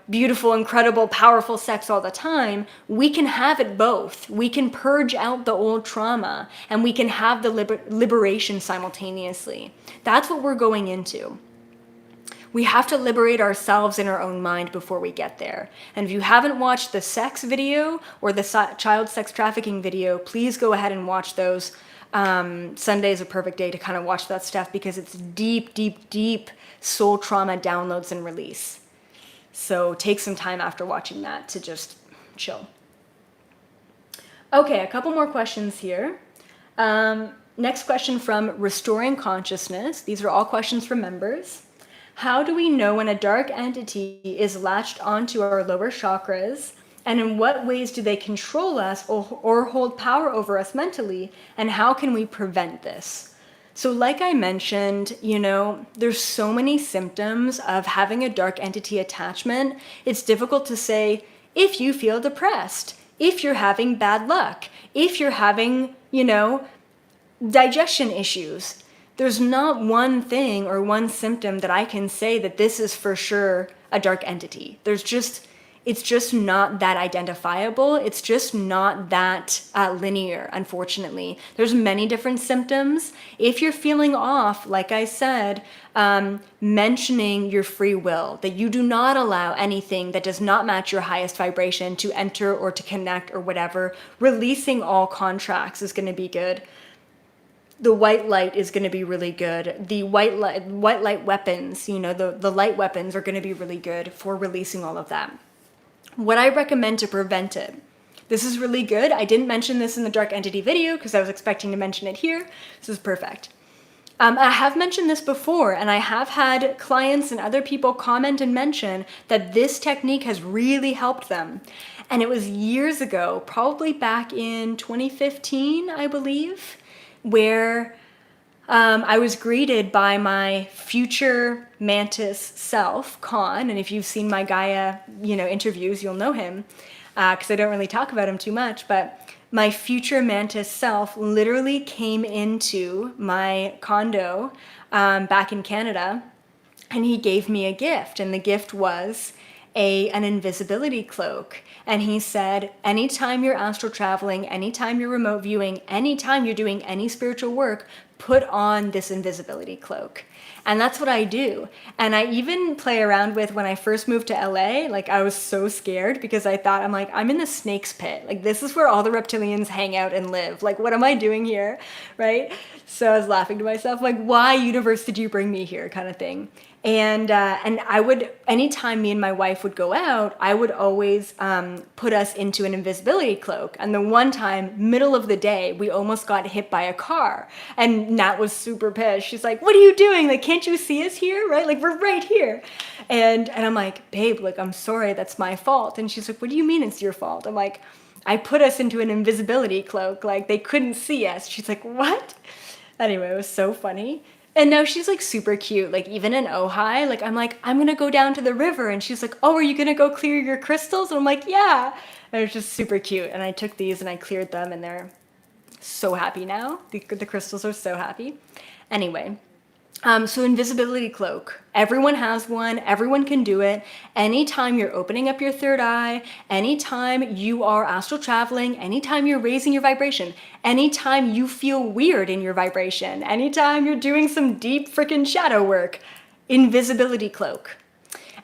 beautiful, incredible, powerful sex all the time. We can have it both. We can purge out the old trauma, and we can have the liberation simultaneously. That's what we're going into. We have to liberate ourselves in our own mind before we get there. And if you haven't watched the sex video or the child sex trafficking video, please go ahead and watch those. Sunday is a perfect day to kind of watch that stuff, because it's deep soul trauma downloads and release. So take some time after watching that to just chill. Okay, a couple more questions here. Next question from Restoring Consciousness. These are all questions from members. How do we know when a dark entity is latched onto our lower chakras? And in what ways do they control us or hold power over us mentally? And how can we prevent this? So like I mentioned, there's so many symptoms of having a dark entity attachment. It's difficult to say, if you feel depressed, if you're having bad luck, if you're having, digestion issues. There's not one thing or one symptom that I can say that this is for sure a dark entity. It's just not that identifiable. It's just not that linear, unfortunately. There's many different symptoms. If you're feeling off, like I said, mentioning your free will, that you do not allow anything that does not match your highest vibration to enter or to connect or whatever, releasing all contracts is going to be good. The white light is going to be really good. The white light weapons, the light weapons are going to be really good for releasing all of that. What I recommend to prevent it. This is really good. I didn't mention this in the dark entity video because I was expecting to mention it here. This is perfect. I have mentioned this before, and I have had clients and other people comment and mention that this technique has really helped them. And it was years ago, probably back in 2015, I believe, where I was greeted by my future mantis self, Khan, and if you've seen my Gaia, interviews, you'll know him, because I don't really talk about him too much, but my future mantis self literally came into my condo back in Canada and he gave me a gift, and the gift was an invisibility cloak. And he said, anytime you're astral traveling, anytime you're remote viewing, anytime you're doing any spiritual work, put on this invisibility cloak. And that's what I do. And I even play around with, when I first moved to LA, like I was so scared because I thought, I'm like, I'm in the snake's pit. Like, this is where all the reptilians hang out and live. Like, what am I doing here? Right? So I was laughing to myself, like, why, universe, did you bring me here, kind of thing. And I would, anytime me and my wife would go out, I would always put us into an invisibility cloak. And the one time, middle of the day, we almost got hit by a car. And Nat was super pissed. She's like, what are you doing? Like, can't you see us here? Right? Like, we're right here. And I'm like, babe, like, I'm sorry, that's my fault. And she's like, what do you mean it's your fault? I'm like, I put us into an invisibility cloak. Like, they couldn't see us. She's like, what? Anyway, it was so funny. And now she's like super cute. Like, even in Ojai, like, I'm like, I'm gonna go down to the river. And she's like, oh, are you gonna go clear your crystals? And I'm like, yeah. And it was just super cute. And I took these and I cleared them, and they're so happy now. The crystals are so happy. Anyway, so invisibility cloak. Everyone has one. Everyone can do it. Anytime you're opening up your third eye, anytime you are astral traveling, anytime you're raising your vibration, anytime you feel weird in your vibration, anytime you're doing some deep freaking shadow work, invisibility cloak.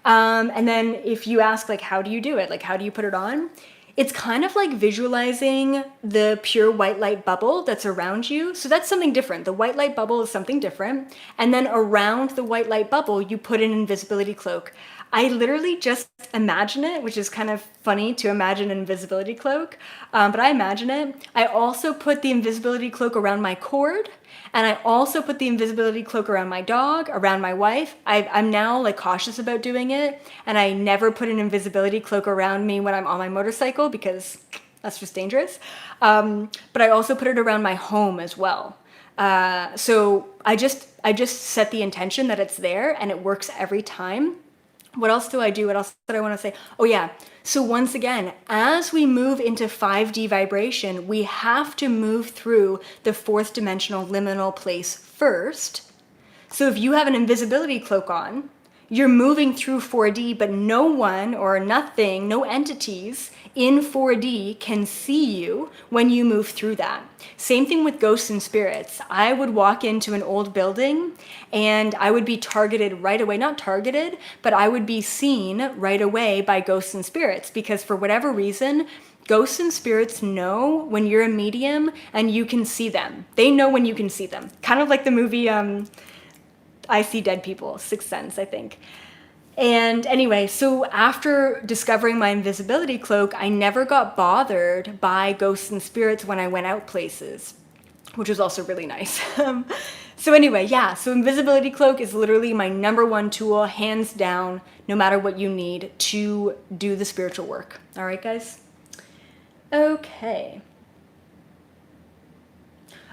And then if you ask, like, how do you do it? Like, how do you put it on? It's kind of like visualizing the pure white light bubble that's around you. So that's something different. The white light bubble is something different. And then around the white light bubble, you put an invisibility cloak. I literally just imagine it, which is kind of funny to imagine an invisibility cloak, but I imagine it. I also put the invisibility cloak around my cord, and I also put the invisibility cloak around my dog, around my wife. I'm now like cautious about doing it, and I never put an invisibility cloak around me when I'm on my motorcycle because that's just dangerous. But I also put it around my home as well. So I just set the intention that it's there, and it works every time. What else do I do? What else did I want to say? Oh yeah. So once again, as we move into 5D vibration, we have to move through the fourth dimensional liminal place first. So if you have an invisibility cloak on, you're moving through 4D, but no one or nothing, no entities in 4D can see you when you move through that. Same thing with ghosts and spirits. I would walk into an old building and I would be targeted right away. Not targeted, but I would be seen right away by ghosts and spirits, because for whatever reason, ghosts and spirits know when you're a medium and you can see them. They know when you can see them. Kind of like the movie I See Dead People, Sixth Sense, I think. And anyway, so after discovering my invisibility cloak, I never got bothered by ghosts and spirits when I went out places, which was also really nice. So anyway, yeah, so invisibility cloak is literally my number one tool, hands down, no matter what you need to do the spiritual work. All right, guys? Okay.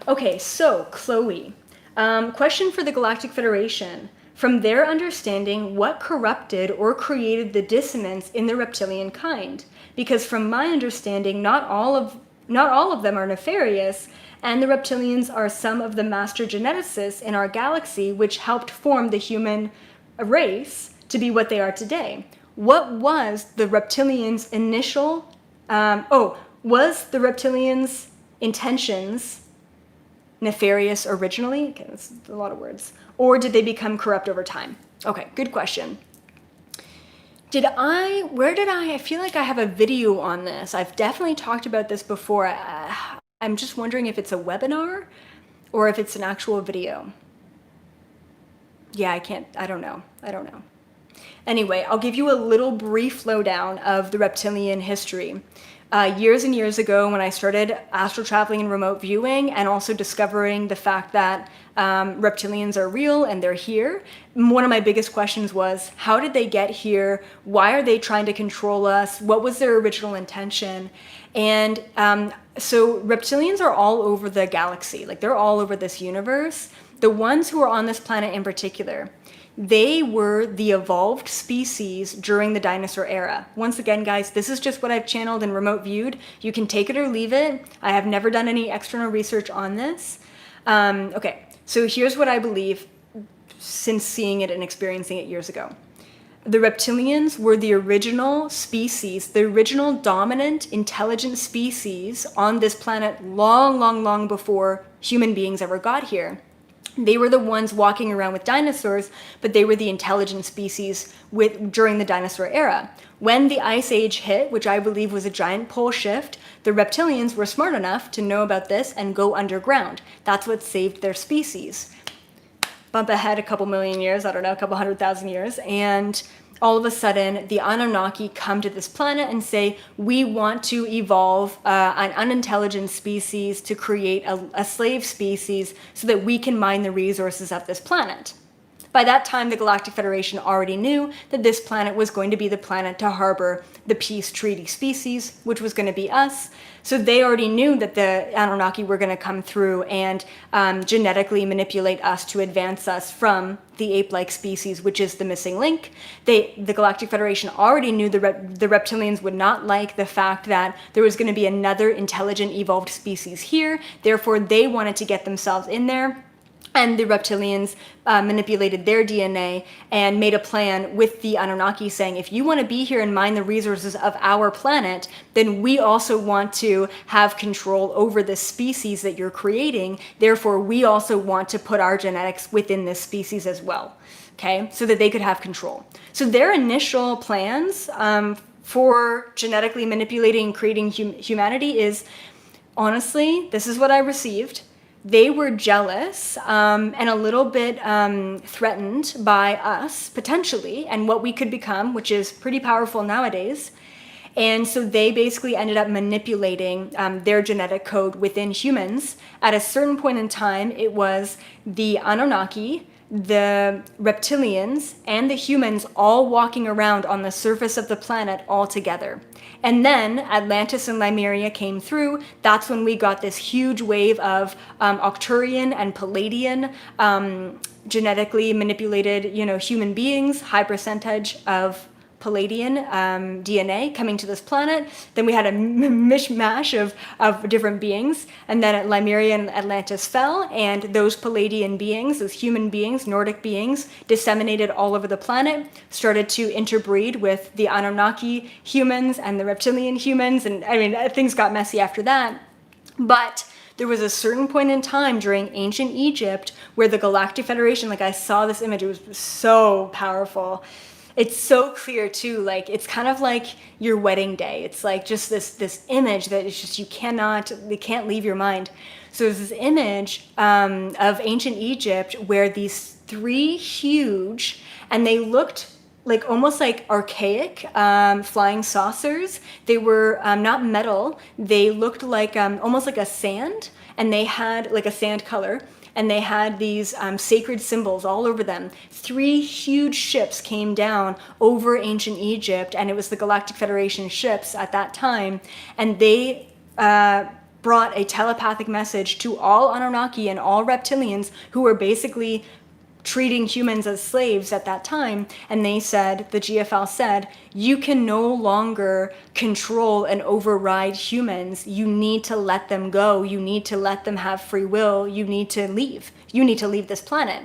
Okay, so Chloe. Question for the Galactic Federation. From their understanding, what corrupted or created the dissonance in the reptilian kind? Because from my understanding, not all of them are nefarious, and the reptilians are some of the master geneticists in our galaxy, which helped form the human race to be what they are today. What was the reptilians' initial, was the reptilians' intentions nefarious originally? Okay, that's a lot of words. Or did they become corrupt over time? Okay, good question. I feel like I have a video on this. I've definitely talked about this before. I'm just wondering if it's a webinar or if it's an actual video. Yeah, I don't know. Anyway, I'll give you a little brief lowdown of the reptilian history. Years and years ago, when I started astral traveling and remote viewing, and also discovering the fact that reptilians are real and they're here, one of my biggest questions was, how did they get here? Why are they trying to control us? What was their original intention? And so reptilians are all over the galaxy. Like, they're all over this universe. The ones who are on this planet in particular, they were the evolved species during the dinosaur era. Once again, guys, this is just what I've channeled and remote viewed. You can take it or leave it. I have never done any external research on this. Okay, so here's what I believe. since seeing it and experiencing it years ago. The reptilians were the original species, the original dominant intelligent species on this planet long, long, long before human beings ever got here. They were the ones walking around with dinosaurs, but they were the intelligent species during the dinosaur era. When the Ice Age hit, which I believe was a giant pole shift, the reptilians were smart enough to know about this and go underground. That's what saved their species. Bump ahead a couple million years, I don't know, a couple 100,000 years, and all of a sudden the Anunnaki come to this planet and say, we want to evolve an unintelligent species to create a slave species so that we can mine the resources of this planet. By that time, the Galactic Federation already knew that this planet was going to be the planet to harbor the peace treaty species, which was going to be us. So they already knew that the Anunnaki were going to come through and genetically manipulate us to advance us from the ape-like species, which is the missing link. The Galactic Federation already knew the reptilians would not like the fact that there was going to be another intelligent evolved species here. Therefore, they wanted to get themselves in there. And the reptilians manipulated their DNA and made a plan with the Anunnaki saying, if you want to be here and mine the resources of our planet, then we also want to have control over the species that you're creating. Therefore, we also want to put our genetics within this species as well, okay, so that they could have control. So their initial plans for genetically manipulating and creating humanity is, honestly, this is what I received. They were jealous and a little bit threatened by us, potentially, and what we could become, which is pretty powerful nowadays. And so they basically ended up manipulating their genetic code within humans. At a certain point in time, it was the Anunnaki, the reptilians, and the humans all walking around on the surface of the planet all together. And then Atlantis and Lemuria came through. That's when we got this huge wave of Arcturian and Palladian genetically manipulated, human beings, high percentage of Palladian DNA coming to this planet. Then we had a mishmash of different beings. And then Lemuria and Atlantis fell, and those Palladian beings, those human beings, Nordic beings, disseminated all over the planet, started to interbreed with the Anunnaki humans and the reptilian humans. And I mean, things got messy after that. But there was a certain point in time during ancient Egypt where the Galactic Federation, like I saw this image, it was so powerful. It's so clear too, like it's kind of like your wedding day. It's like just this image that it's just, it can't leave your mind. So there's this image of ancient Egypt where these three huge, and they looked like almost like archaic flying saucers. They were not metal. They looked like almost like a sand, and they had like a sand color. And they had these sacred symbols all over them. Three huge ships came down over ancient Egypt, and it was the Galactic Federation ships at that time. And they brought a telepathic message to all Anunnaki and all reptilians who were basically treating humans as slaves at that time. And they said, the GFL said, you can no longer control and override humans. You need to let them go. You need to let them have free will. You need to leave. You need to leave this planet.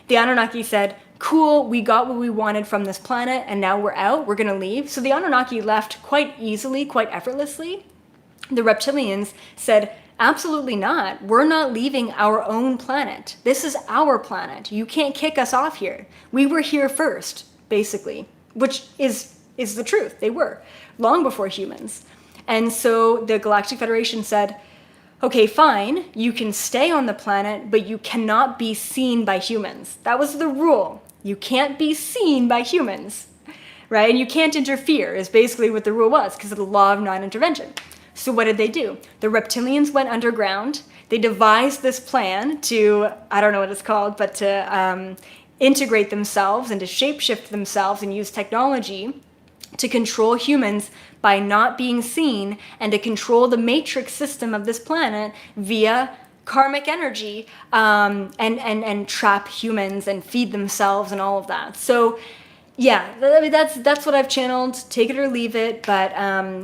The Anunnaki said, cool, we got what we wanted from this planet, and now we're out. We're going to leave. So the Anunnaki left quite easily, quite effortlessly. The reptilians said, absolutely not. We're not leaving our own planet. This is our planet. You can't kick us off here. We were here first, basically, which is the truth. They were, long before humans. And so the Galactic Federation said, okay, fine, you can stay on the planet, but you cannot be seen by humans. That was the rule. You can't be seen by humans, right? And you can't interfere is basically what the rule was because of the law of non-intervention. So what did they do? The reptilians went underground. They devised this plan to, I don't know what it's called, but to integrate themselves and to shapeshift themselves and use technology to control humans by not being seen and to control the matrix system of this planet via karmic energy and trap humans and feed themselves and all of that. So yeah, I mean, that's what I've channeled. Take it or leave it, but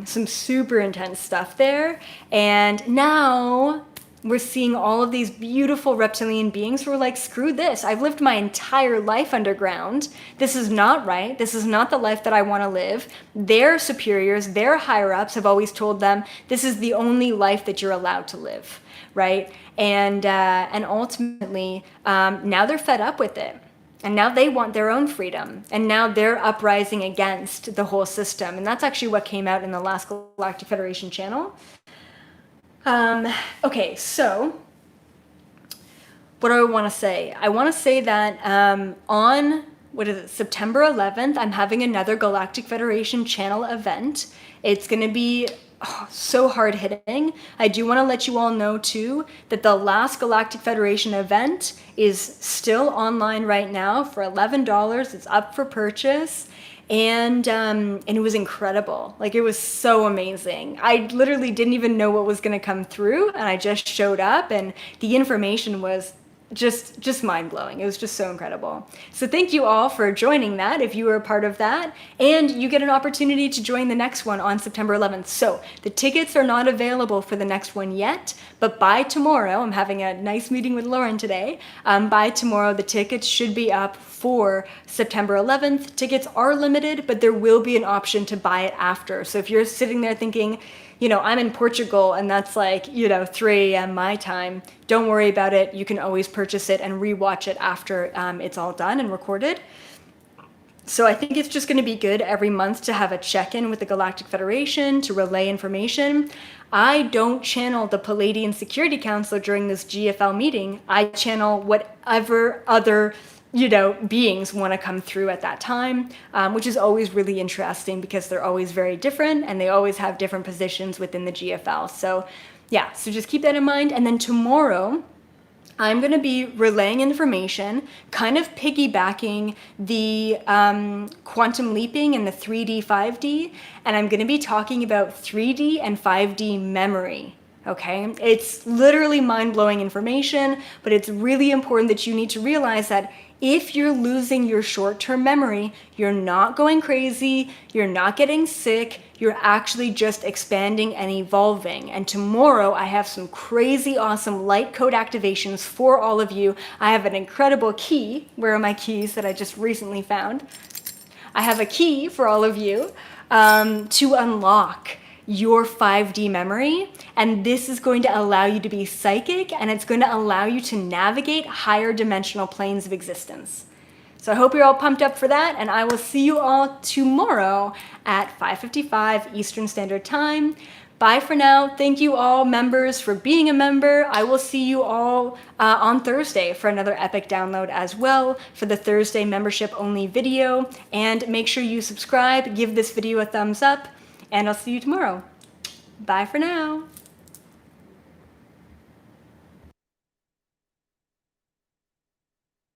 some super intense stuff there. And now we're seeing all of these beautiful reptilian beings who are like, screw this. I've lived my entire life underground. This is not right. This is not the life that I want to live. Their superiors, their higher ups have always told them, this is the only life that you're allowed to live, right? And ultimately, now they're fed up with it. And now they want their own freedom. And now they're uprising against the whole system. And that's actually what came out in the last Galactic Federation channel. Okay, so what do I want to say? I want to say that on, September 11th, I'm having another Galactic Federation channel event. It's going to be so hard hitting. I do want to let you all know too that the last Galactic Federation event is still online right now for $11. It's up for purchase. And it was incredible. Like, it was so amazing. I literally didn't even know what was going to come through, and I just showed up, and the information was just mind-blowing. It was just so incredible. So thank you all for joining that, if you were a part of that, and you get an opportunity to join the next one on September 11th. So the tickets are not available for the next one yet, but by tomorrow, I'm having a nice meeting with Lauren today, by tomorrow the tickets should be up for September 11th. Tickets are limited, but there will be an option to buy it after. So if you're sitting there thinking, I'm in Portugal and that's like, 3 a.m. my time, don't worry about it. You can always purchase it and rewatch it after it's all done and recorded. So I think it's just going to be good every month to have a check-in with the Galactic Federation to relay information. I don't channel the Palladian Security Council during this GFL meeting. I channel whatever other beings want to come through at that time, which is always really interesting because they're always very different and they always have different positions within the GFL. So yeah, so just keep that in mind. And then tomorrow, I'm going to be relaying information, kind of piggybacking the quantum leaping and the 3D, 5D, and I'm going to be talking about 3D and 5D memory. Okay, it's literally mind-blowing information, but it's really important that you need to realize that if you're losing your short-term memory, you're not going crazy, you're not getting sick, you're actually just expanding and evolving. And tomorrow I have some crazy awesome light code activations for all of you. I have an incredible key. Where are my keys that I just recently found? I have a key for all of you to unlock your 5D memory, and this is going to allow you to be psychic, and it's going to allow you to navigate higher dimensional planes of existence. So I hope you're all pumped up for that, and I will see you all tomorrow at 5:55 Eastern Standard Time. Bye for now. Thank you all members for being a member. I will see you all on Thursday for another epic download as well for the Thursday membership only video, and make sure you subscribe, give this video a thumbs up, and I'll see you tomorrow. Bye for now.